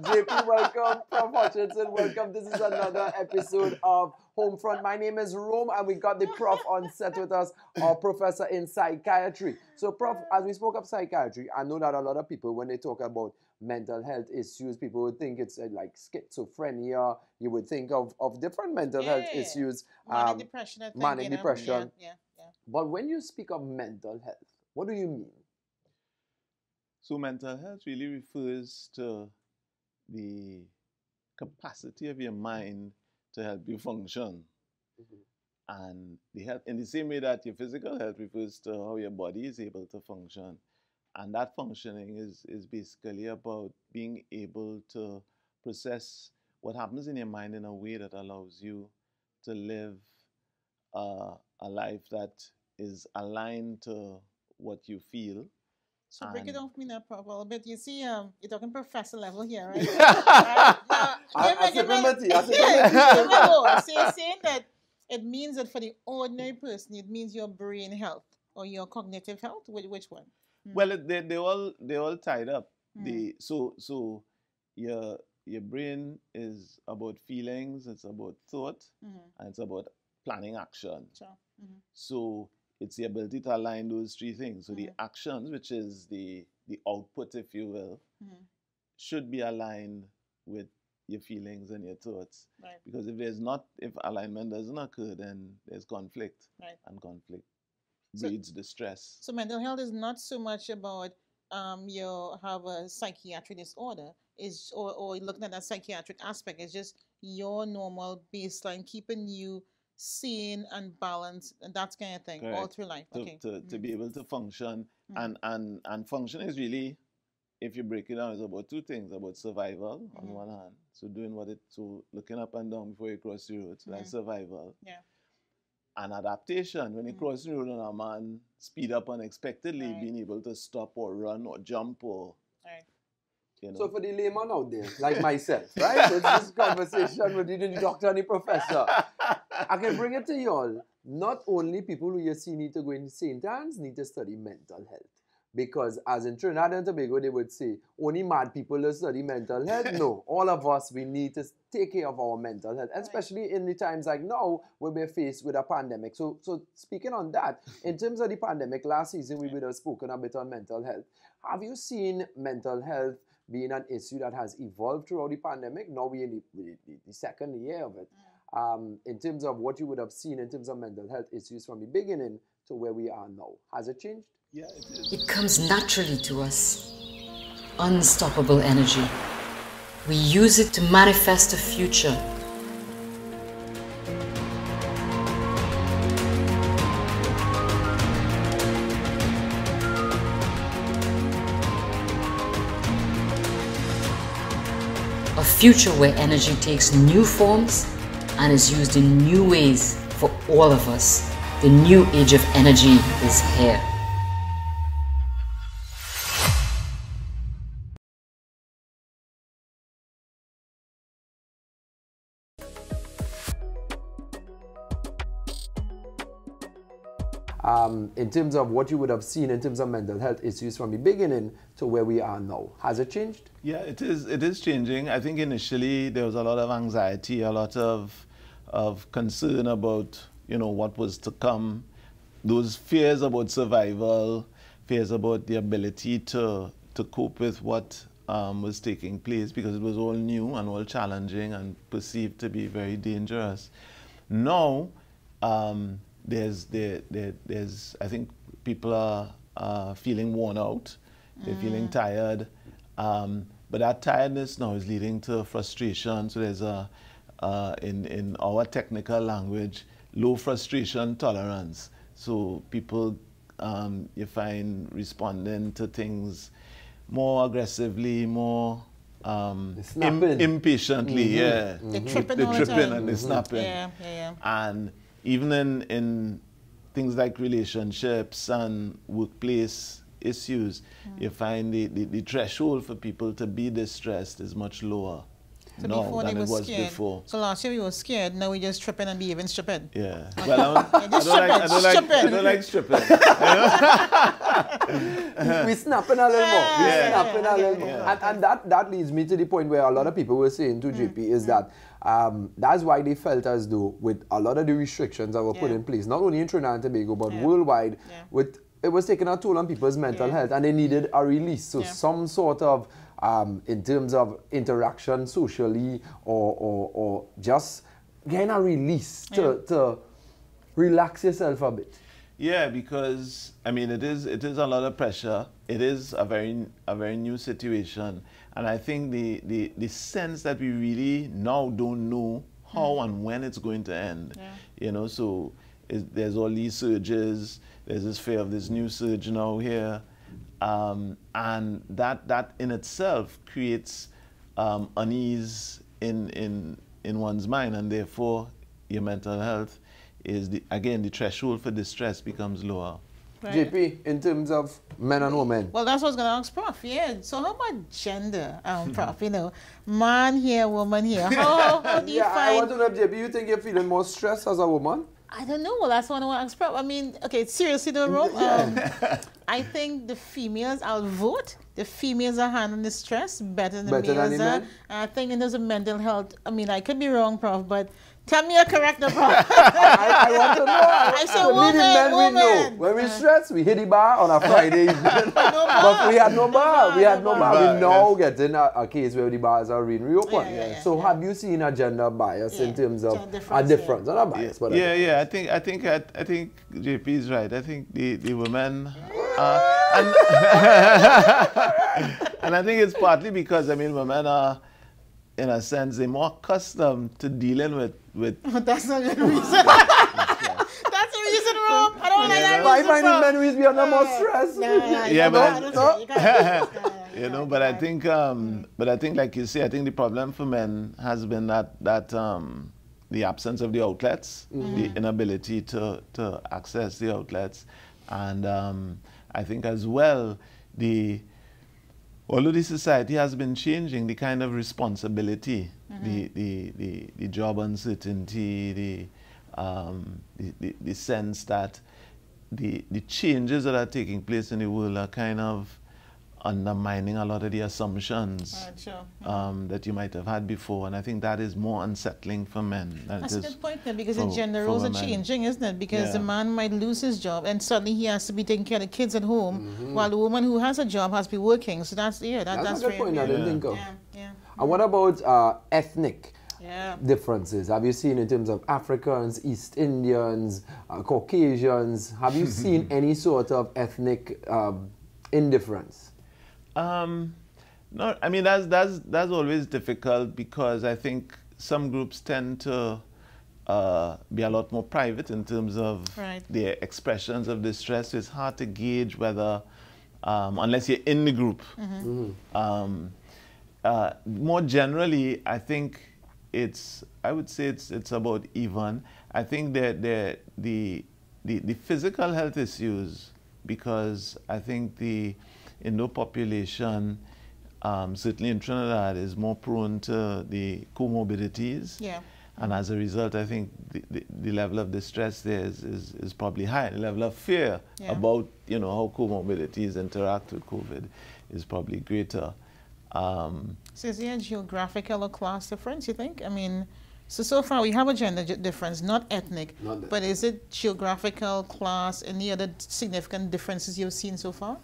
JP, welcome. Prof. Hutchinson, welcome. This is another episode of Homefront. My name is Rome, and we got the Prof on set with us, our professor in psychiatry. So, Prof, as we spoke of psychiatry, I know that a lot of people, when they talk about mental health issues, people would think it's like schizophrenia. You would think of different mental health issues. Manic depression, I think. Manic depression. Yeah. But when you speak of mental health, what do you mean? So mental health really refers to the capacity of your mind to help you function. And the health, in the same way that your physical health refers to how your body is able to function. And that functioning is basically about being able to process what happens in your mind in a way that allows you to live a life that is aligned to what you feel. So break it down for me now, Prof, a little bit. You see, you're talking professor level here, right? So you're saying that it means that for the ordinary person, it means your brain health or your cognitive health? Which one? Well, they're all tied up. So your brain is about feelings, it's about thought, and it's about planning action. Sure. So it's the ability to align those three things. So the actions, which is the output, if you will, should be aligned with your feelings and your thoughts. Right. Because if alignment doesn't occur, then there's conflict. Right. And conflict breeds distress. So mental health is not so much about you have a psychiatric disorder, or looking at that psychiatric aspect. It's just your normal baseline, keeping you sane and balanced, and that kind of thing. Correct. All through life. To be able to function. And function is really, if you break it down, it's about two things: about survival on one hand, so looking up and down before you cross the road, so that's survival. Yeah. And adaptation, when you cross the road and a man speed up unexpectedly, being able to stop or run or jump or you know. So for the layman out there, like myself, right? It's this conversation with the doctor and the professor. I can bring it to you all. Not only people who you see need to go into St. Anne's need to study mental health. Because as in Trinidad and Tobago, they would say, only mad people will study mental health. No, all of us, we need to take care of our mental health, especially in the times like now where we're faced with a pandemic. So speaking on that, in terms of the pandemic, last season we would have spoken a bit on mental health. Have you seen mental health being an issue that has evolved throughout the pandemic? Now we're in the second year of it. In terms of what you would have seen in terms of mental health issues from the beginning to where we are now, has it changed? Yeah, it is. It comes naturally to us. Unstoppable energy. We use it to manifest a future. A future where energy takes new forms and is used in new ways for all of us. The new age of energy is here. In terms of what you would have seen in terms of mental health issues from the beginning to where we are now, has it changed? Yeah, it is changing. I think initially there was a lot of anxiety, a lot of concern about, what was to come. Those fears about survival, fears about the ability to cope with what was taking place, because it was all new and all challenging and perceived to be very dangerous. Now, there's I think people are feeling worn out, they're feeling tired, but that tiredness now is leading to frustration. So there's in our technical language, low frustration tolerance. So people, you find, responding to things more aggressively, more impatiently. They're tripping all the time. And they're snapping. Yeah. And even in things like relationships and workplace issues, you find the threshold for people to be distressed is much lower. So now before than they it were was scared. before. So last year we were scared. Now we just tripping and behaving stupid. Yeah. Well, I don't like stripping. We snapping a little more. We Yeah. snapping a little more. And that leads me to the point where a lot of people were saying to JP is that that's why they felt as though with a lot of the restrictions that were put in place, not only in Trinidad and Tobago, but worldwide, it was taking a toll on people's mental health, and they needed a release. So some sort of, in terms of interaction socially, or just getting a release to relax yourself a bit. Yeah, because I mean it is a lot of pressure. It is a very new situation, and I think the sense that we really now don't know how and when it's going to end. You know, so there's all these surges. There's this fear of this new surge now here, and that in itself creates unease in one's mind, and therefore your mental health is again the threshold for distress becomes lower. Right. JP, in terms of men and women. Well, that's what I was going to ask Prof. Yeah. So how about gender, Prof? You know, man here, woman here. How do you find? I want to know, JP, you think you're feeling more stressed as a woman? I don't know. Well, that's what I want to ask Prof. I mean, okay, seriously though, Rome, I think the females, I'll vote, the females are handling the stress better than the males are. Men? I think in terms of mental health, I mean, I could be wrong, Prof, but tell me a correct Prof. I want to know. I said woman. We know. When we stress, we hit the bar on a Friday evening. But we had no bar. We now getting a case where the bars are reopened. So have you seen a gender bias in terms of a difference? Not a bias, but I think JP is right. I think the women and I think it's partly because I mean women are, in a sense, they're more accustomed to dealing with That's not a good reason. That's a reason, Rome. I don't like that reason. I find the men will be under more stress. You know, but I think, like you say, I think the problem for men has been that the absence of the outlets, the inability to access the outlets, and I think as well although the society has been changing, the kind of responsibility, the job uncertainty, the sense that the changes that are taking place in the world are kind of undermining a lot of the assumptions that you might have had before, and I think that is more unsettling for men. That's a good point then, because the gender roles are changing, isn't it? Because the man might lose his job and suddenly he has to be taking care of the kids at home, while the woman who has a job has to be working. So that's a good point. I didn't think of. And what about ethnic differences? Have you seen in terms of Africans, East Indians, Caucasians? Have you seen any sort of ethnic indifference? No, I mean that's always difficult because I think some groups tend to be a lot more private in terms of their expressions of distress. So it's hard to gauge whether, unless you're in the group. More generally, I think I would say it's about even. I think that the physical health issues, because I think the Indo population, certainly in Trinidad, is more prone to the comorbidities. And as a result, I think the level of distress there is probably high. The level of fear about, you know, how comorbidities interact with COVID is probably greater. So is there a geographical or class difference, you think? I mean, so far we have a gender difference, not ethnic, but is it geographical, class, any other significant differences you've seen so far?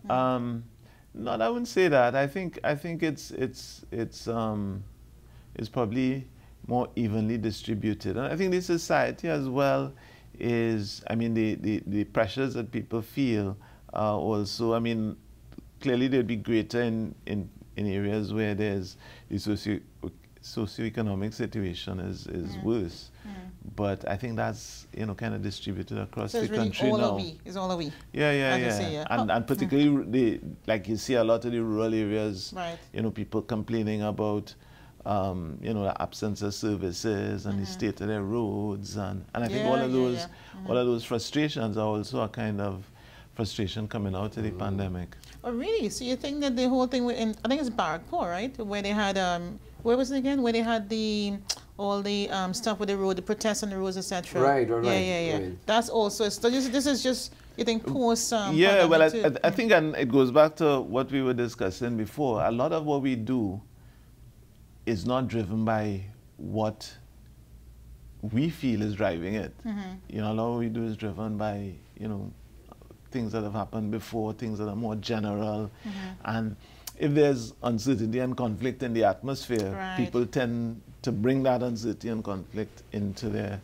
No, I wouldn't say that. I think it's probably more evenly distributed, and I think the society as well is. I mean, the pressures that people feel also. I mean, clearly they'd be greater in areas where there's the socioeconomic situation is worse. But I think that's, you know, kind of distributed across the country now. It's all a we. Yeah. And particularly, like you see a lot of the rural areas, you know, people complaining about, you know, the absence of services and the state of their roads. And I think all of those frustrations are also a kind of frustration coming out of the pandemic. Oh, really? So you think that the whole thing, I think it's Barrackpore, right? Where they had, where was it again? Where they had all the stuff with the road, the protests on the roads, etc. Right. Yeah. Right. That's also, so this is just, you think, post yeah, well, I think, and it goes back to what we were discussing before. A lot of what we do is not driven by what we feel is driving it. You know, a lot of what we do is driven by, you know, things that have happened before, things that are more general. And if there's uncertainty and conflict in the atmosphere, people tend to bring that uncertainty and conflict into their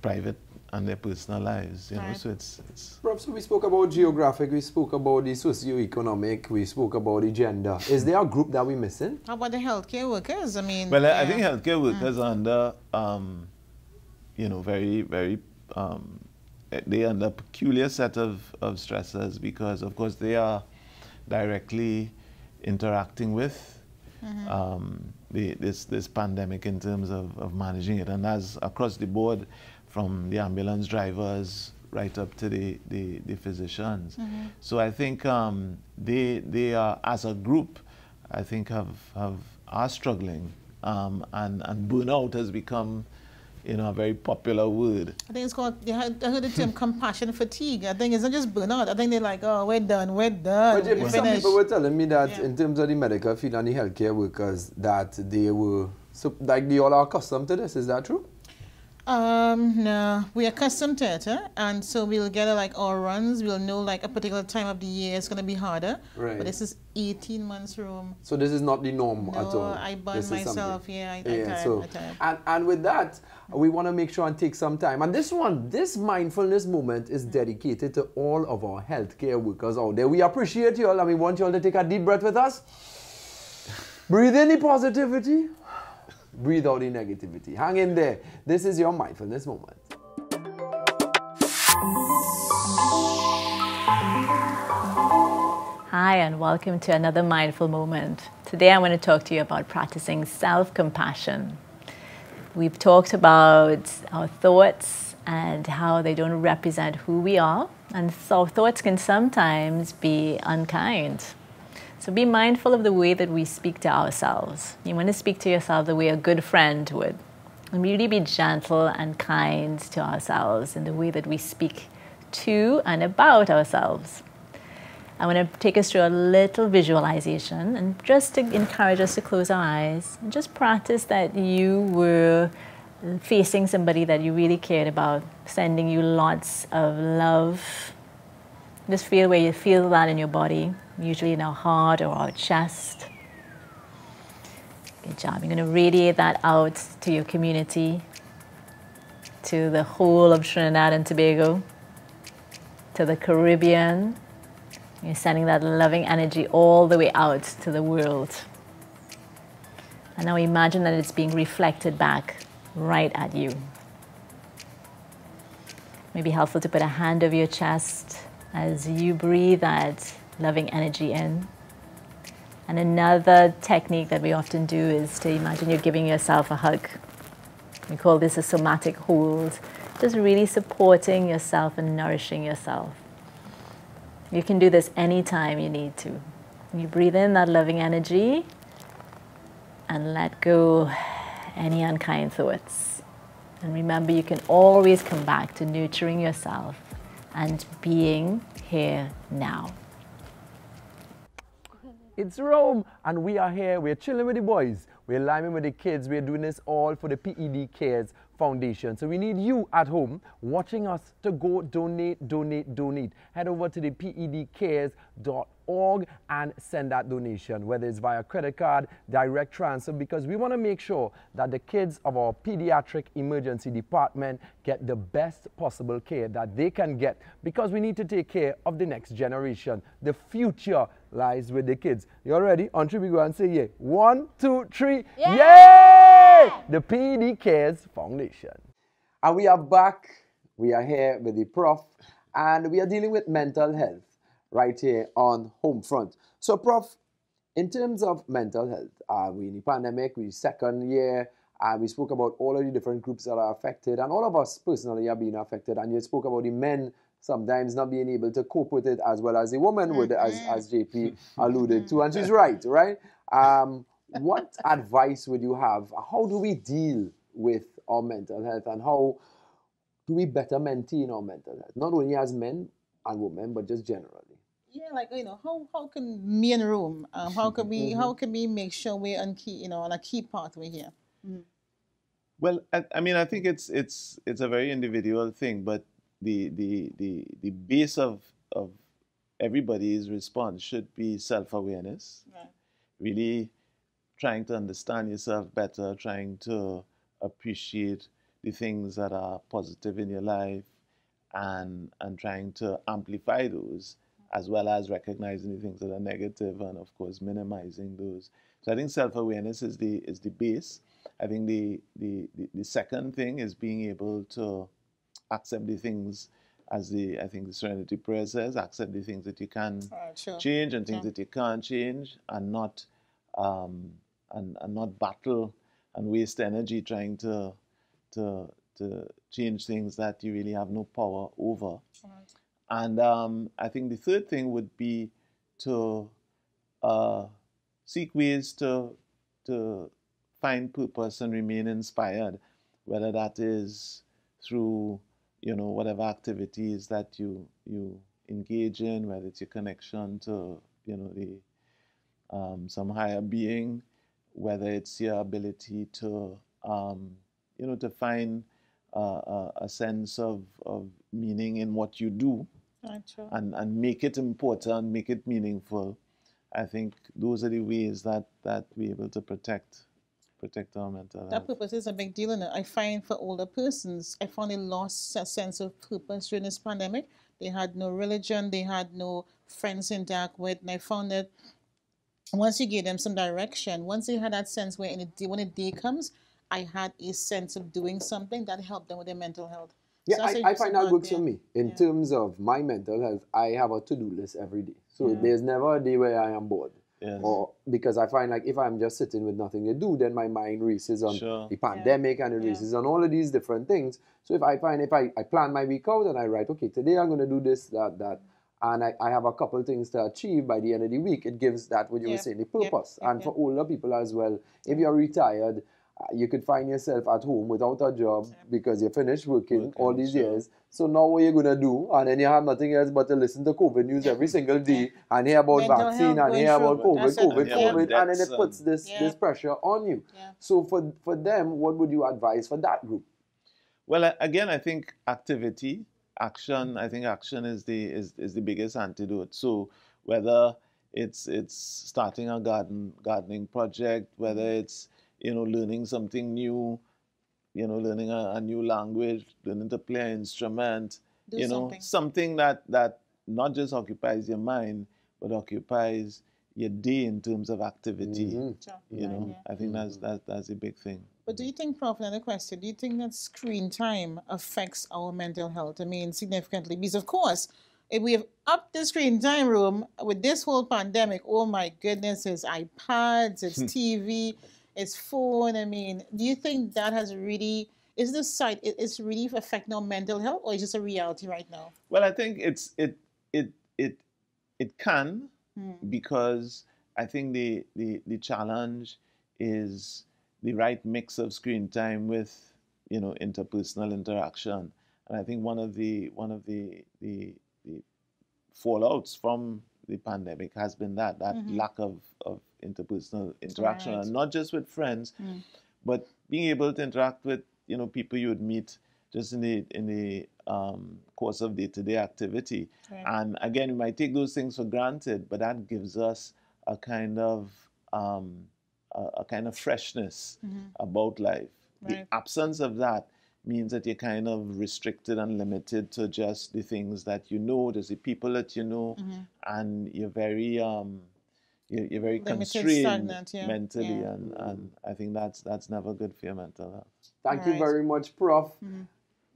private and their personal lives, you know, so it's... Prof, so we spoke about geographic, we spoke about the socio-economic, we spoke about the gender. Is there a group that we're missing? How about the healthcare workers? I mean... Well, I think healthcare workers are under, you know, they are under a peculiar set of stressors because, of course, they are directly interacting with this pandemic in terms of managing it, and as across the board, from the ambulance drivers right up to the physicians. So I think they are, as a group, I think are struggling, and burnout has become, you know, a very popular word. I think it's called, I heard the term compassion fatigue. I think it's not just burnout. I think they're like, oh, we're done. But some people were telling me that in terms of the medical field and the healthcare workers, that they were, so, like, they all are accustomed to this. Is that true? No, we're accustomed to it, and so we'll get like our runs. We'll know like a particular time of the year it's going to be harder. Right. But this is 18 months from. So this is not the norm at all. I burn myself. I And with that, we want to make sure and take some time. And this mindfulness moment is dedicated to all of our healthcare workers out there. We appreciate you all, and we want you all to take a deep breath with us. Breathe in the positivity. Breathe out the negativity. Hang in there. This is your mindfulness moment. Hi, and welcome to another mindful moment. Today I want to talk to you about practicing self-compassion. We've talked about our thoughts and how they don't represent who we are, and our thoughts can sometimes be unkind. So be mindful of the way that we speak to ourselves. You want to speak to yourself the way a good friend would. And really be gentle and kind to ourselves in the way that we speak to and about ourselves. I want to take us through a little visualization and just to encourage us to close our eyes and just practice that you were facing somebody that you really cared about, sending you lots of love. Just feel where you feel that in your body, usually in our heart or our chest. Good job. You're going to radiate that out to your community, to the whole of Trinidad and Tobago, to the Caribbean. You're sending that loving energy all the way out to the world. And now imagine that it's being reflected back right at you. It may be helpful to put a hand over your chest as you breathe that loving energy in. And another technique that we often do is to imagine you're giving yourself a hug. We call this a somatic hold, just really supporting yourself and nourishing yourself. You can do this anytime you need to. You breathe in that loving energy and let go any unkind thoughts. And remember, you can always come back to nurturing yourself and being here now. It's Rome, and we are here. We're chilling with the boys. We're liming with the kids. We're doing this all for the PED CARES Foundation. So we need you at home watching us to go donate, donate, donate. Head over to the pedcares.org and send that donation, whether it's via credit card, direct transfer, because we want to make sure that the kids of our pediatric emergency department get the best possible care that they can get, because we need to take care of the next generation. The future lies with the kids. You all ready? On three, we go and say yeah. 1, 2, 3. Yay! Yay! The PED CARES Foundation. And we are back. We are here with the Prof, and we are dealing with mental health right here on Homefront. So, Prof, in terms of mental health, we're in the pandemic, we're second year, we spoke about all of the different groups that are affected, and all of us personally are being affected, and you spoke about the men sometimes not being able to cope with it as well as the woman would, as JP alluded to, and she's right? what advice would you have? How do we deal with our mental health, and how do we better maintain our mental health? Not only as men and women, but just generally. Yeah, like how can me and room, how can we make sure we're on key, on a key pathway here? Well, I mean, I think it's a very individual thing, but the base of everybody's response should be self-awareness. Right. Really trying to understand yourself better, trying to appreciate the things that are positive in your life, and trying to amplify those, as well as recognizing the things that are negative, and of course minimizing those. So I think self-awareness is the base. I think the second thing is being able to accept the things, as I think the Serenity Prayer says, accept the things that you can change and things that you can't change, and not not battle and waste energy trying to change things that you really have no power over. And I think the third thing would be to seek ways to find purpose and remain inspired, whether that is through whatever activities that you engage in, whether it's your connection to the some higher being, whether it's your ability to to find a sense of meaning in what you do, and make it important, make it meaningful. I think those are the ways that we're able to protect our mental health. That purpose is a big deal, and I find for older persons, I found they lost a sense of purpose during this pandemic. They had no religion, they had no friends to interact with, and I found that once you give them some direction, once they had that sense where when a day comes, I had a sense of doing something that helped them with their mental health. Yeah, So I find that works for me. In terms of my mental health, I have a to-do list every day. So there's never a day where I am bored. Yes. Or because I find like if I'm just sitting with nothing to do, then my mind races on the pandemic and it races on all of these different things. So if I plan my week out and I write, okay, today I'm going to do this, that, and I have a couple things to achieve by the end of the week, it gives that what you were saying, the purpose. And for older people as well, if you're retired, you could find yourself at home without a job because you finished working all these years. So now what you're going to do? And then you have nothing else but to listen to COVID news every single day and hear about vaccine and hear about COVID. And then it puts this pressure on you. So for them, what would you advise for that group? Well, again, I think action. I think action is the biggest antidote. So whether it's starting a gardening project, whether it's learning something new, learning a new language, learning to play an instrument, something that not just occupies your mind, but occupies your day in terms of activity. I think that's a big thing. But do you think, Prof, another question, do you think that screen time affects our mental health? I mean, significantly? Because, of course, if we have upped the screen time room with this whole pandemic, oh my goodness, it's iPads, it's TV, it's phone. I mean, do you think that has really, it's really affecting our mental health, or is it just a reality right now? Well, I think it can, because I think the challenge is the right mix of screen time with interpersonal interaction. And I think one of the fallouts from the pandemic has been that lack of interpersonal interaction, and not just with friends, but being able to interact with people you would meet just in the course of day-to-day activity. And again, we might take those things for granted, but that gives us a kind of freshness about life. The absence of that means that you're kind of restricted and limited to just the things that there's the people that and you're very constrained mentally, and I think that's never good for your mental health. Thank you very much, Prof.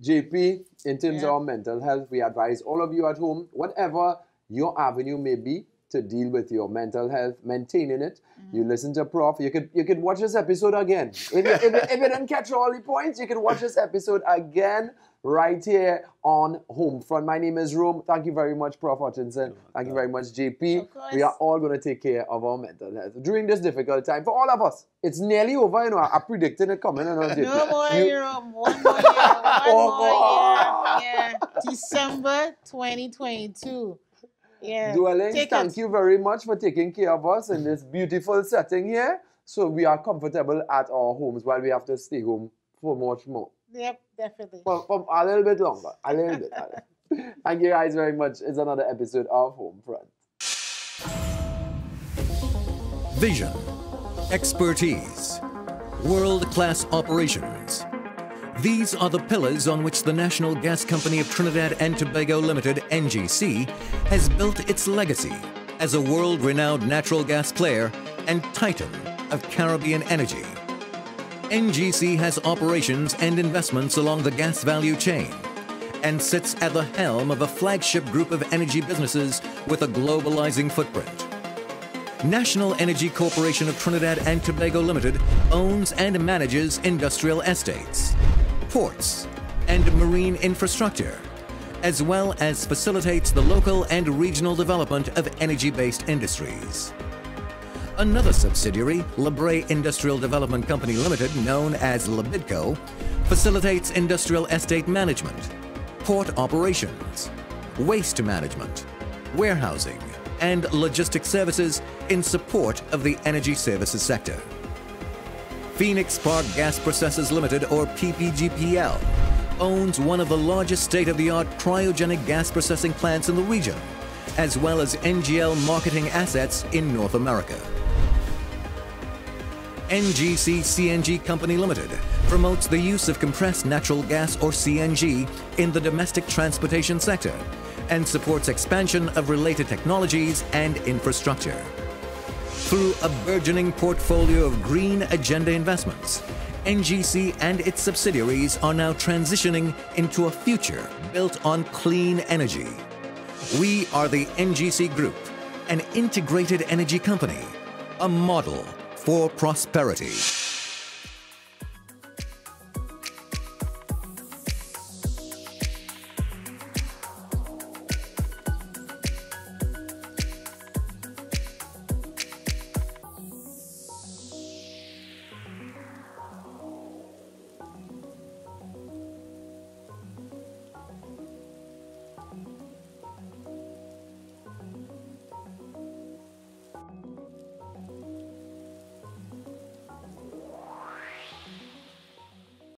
JP, in terms of our mental health, we advise all of you at home, whatever your avenue may be to deal with your mental health, maintaining it. You listen to Prof. You could watch this episode again. If you didn't catch all the points, you can watch this episode again right here on Homefront. My name is Rome. Thank you very much, Prof. Hutchinson. Thank you very much, JP. We are all going to take care of our mental health during this difficult time for all of us. It's nearly over, you know. I predicted it coming. JP. No more year, one more year, one more year. Yeah, December 2022. Yeah. Dwellings, thank you very much for taking care of us in this beautiful setting here. So we are comfortable at our homes while we have to stay home for much more. Yep, definitely. For a little bit longer. A little bit. Thank you guys very much. It's another episode of Homefront. Vision, expertise, world-class operations. These are the pillars on which the National Gas Company of Trinidad and Tobago Limited, NGC, has built its legacy as a world-renowned natural gas player and titan of Caribbean energy. NGC has operations and investments along the gas value chain and sits at the helm of a flagship group of energy businesses with a globalizing footprint. National Energy Corporation of Trinidad and Tobago Limited owns and manages industrial estates, ports, and marine infrastructure, as well as facilitates the local and regional development of energy-based industries. Another subsidiary, Labray Industrial Development Company Limited, known as Labidco, facilitates industrial estate management, port operations, waste management, warehousing, and logistics services in support of the energy services sector. Phoenix Park Gas Processors Limited, or PPGPL, owns one of the largest state-of-the-art cryogenic gas processing plants in the region, as well as NGL marketing assets in North America. NGC CNG Company Limited promotes the use of compressed natural gas, or CNG, in the domestic transportation sector and supports expansion of related technologies and infrastructure. Through a burgeoning portfolio of green agenda investments, NGC and its subsidiaries are now transitioning into a future built on clean energy. We are the NGC Group, an integrated energy company, a model for prosperity.